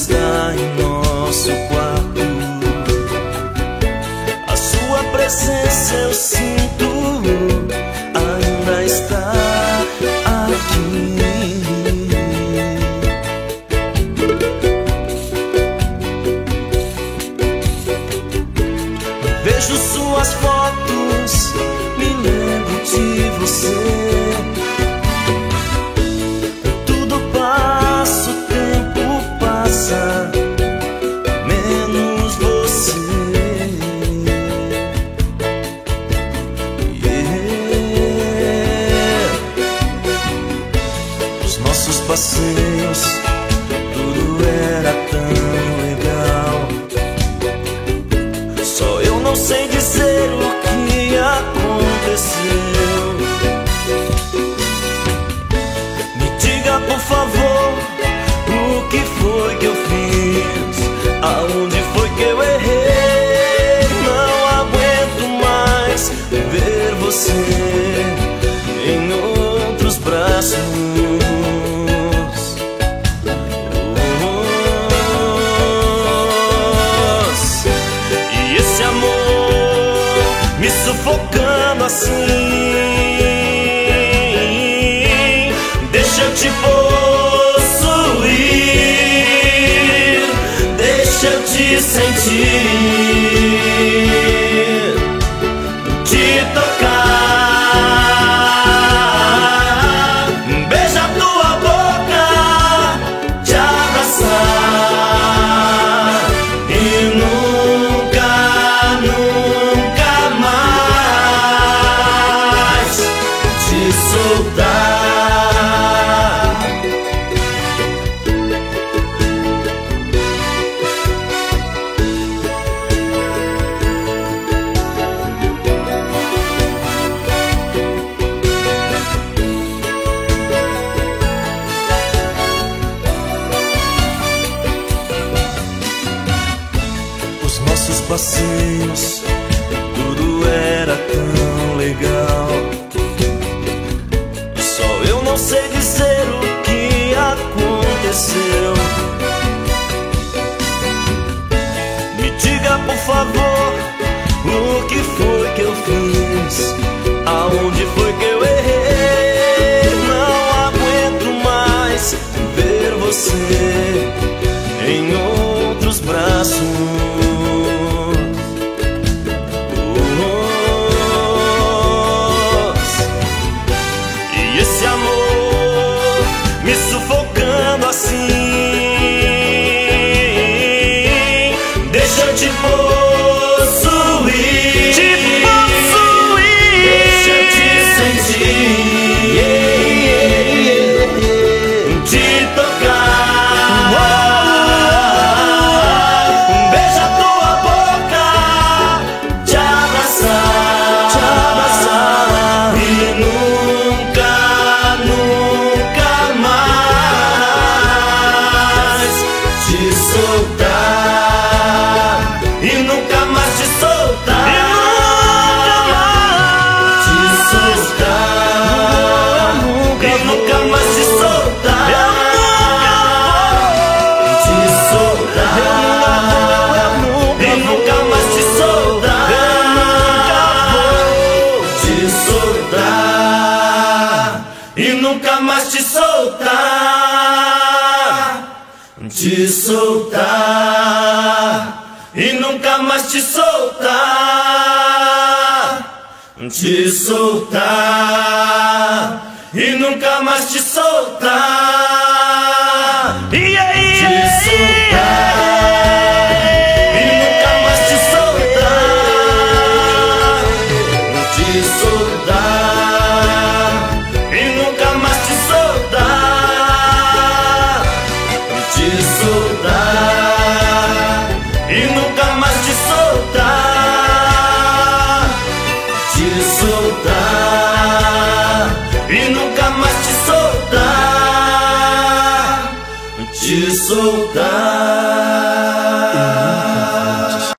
está em nosso quarto. A sua presença eu sinto, ainda está aqui. Vejo suas fotos, me lembro de você. Tudo passa, o tempo passa, menos você. Os nossos passeios, tudo era tão legal. Só eu não sei dizer o que aconteceu. Me diga, por favor, o que foi que eu fiz? Aonde foi que eu errei? Não aguento mais ver você em outros braços. Me sufocando assim, deixa eu te possuir, deixa eu te sentir, te tocar, beijar tua boca, te abraçar e nunca, nunca soltar. Os nossos passeios, tudo era tão legal. Eu não sei dizer o que aconteceu. Me diga, por favor, o que foi que eu fiz? Aonde foi que eu errei? Não aguento mais ver você em outros braços. Esse amor me sufocando assim, deixa eu te possuir, deixa eu te sentir, te tocar, beija tua boca, te abraçar e nunca, nunca mais te soltar, e nunca mais te soltar, te soltar, e nunca mais te soltar, te soltar, e nunca mais te soltar, te soltar, e nunca mais te soltar, te soltar, e nunca mais te soltar, te soltar, e nunca mais te soltar, te soltar, e nunca mais te soltar, te soltar, e nunca mais te soltar, te soltar, e nunca mais te soltar, te soltar, e nunca mais te soltar, te soltar.